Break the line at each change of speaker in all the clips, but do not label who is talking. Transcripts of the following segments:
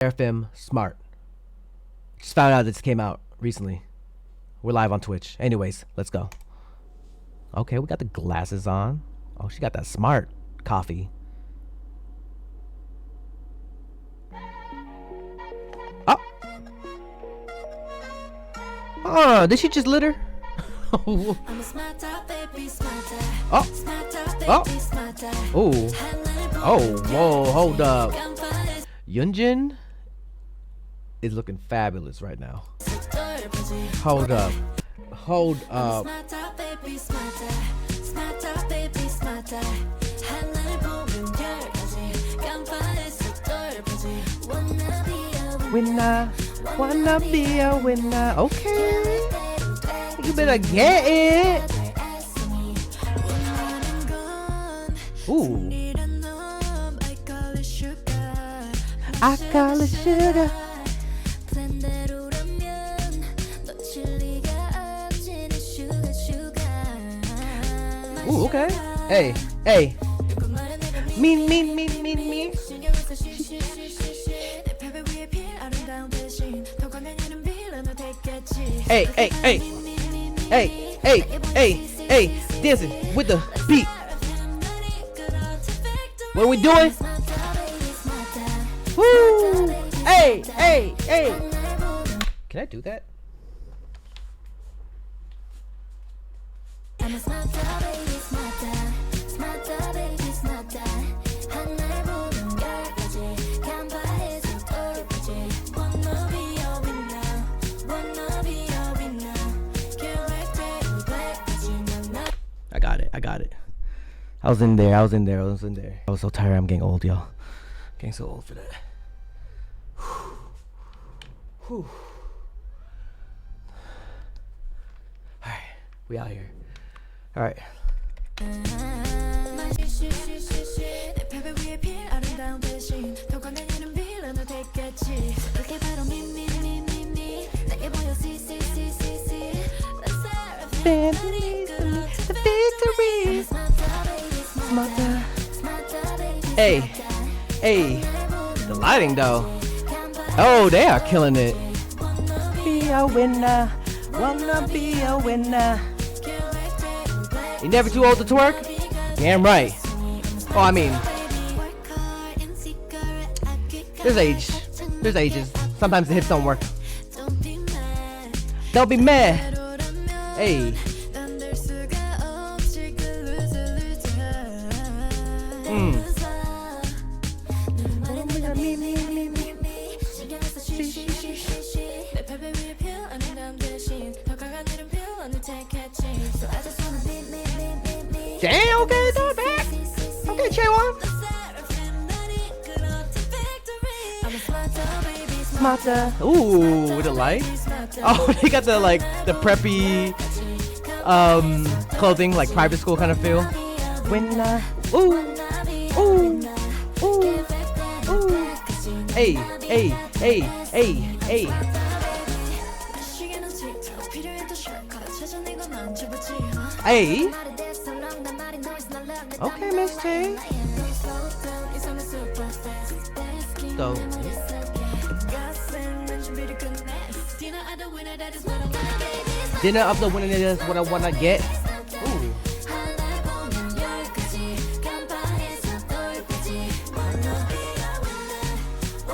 SSERAFIM Smart. Just found out this came out recently. We're live on Twitch. Anyways, let's go. Okay, we got the glasses on. Oh, she got that smart coffee. Oh, did she just litter? Oh. Oh, whoa, hold up. Yunjin is looking fabulous right now. Hold up. Hold up. Winner, wanna be a winner. Okay, you better get it. Ooh, I call it sugar. Ooh, okay. Hey, hey. Me. Hey, dancing with the beat. What are we doing? Woo! Hey. Can I do that? I got it. I was in there. I was so tired. I'm getting old, y'all. Getting so old for that. Whew. Alright, we out here. Alright. The victory. Hey, the lighting though. Oh, they are killing it. Be a winner, wanna be a winner. You never too old to twerk? Damn right. Oh, I mean, there's ages. Sometimes the hips don't work. Don't be mad. Hey. Damn, okay, do it back. Okay, Chewan. Smarter. Ooh, with the light. Oh, they got the the preppy clothing, like private school kind of feel. Winner. Ooh. Hey. Hey. Okay, Miss T. Go. Dinner of the winner is what I wanna get. Ooh.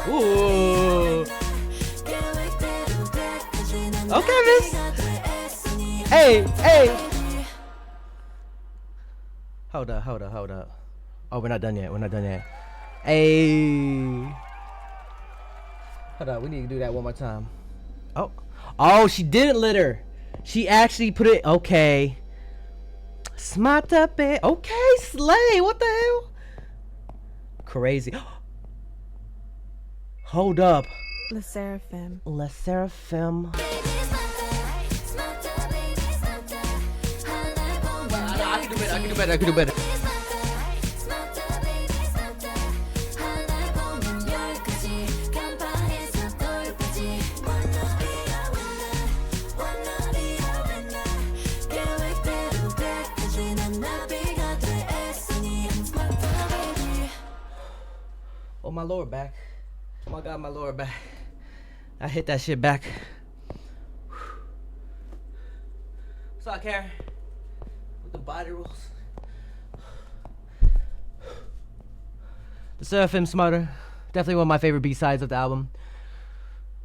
Ooh. Okay, Miss. Hey. Hold up. Oh, we're not done yet. Hey. Hold up, we need to do that one more time. Oh, she didn't litter. She actually put it, okay. Smart up it. Okay, slay. What the hell? Crazy. Hold up.
SSERAFIM.
I can do better. Oh, my lower back. my god, my lower back. I hit that shit back. What's up, Karen? With the body rolls. The SSERAFIM Smarter. Definitely one of my favorite B-sides of the album.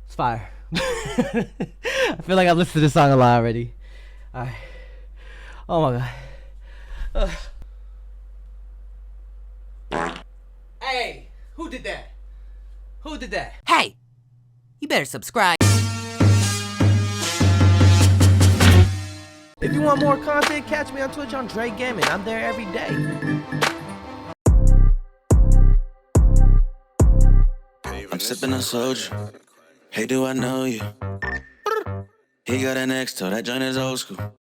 It's fire. I feel like I've listened to this song a lot already. Alright. Oh my god. Hey! Who did that? Who did that?
Hey! You better subscribe.
If you want more content, catch me on Twitch on Jrekml. I'm there every day.
I'm sipping on soju. Hey, do I know you? He got an ex, so that joint is old school.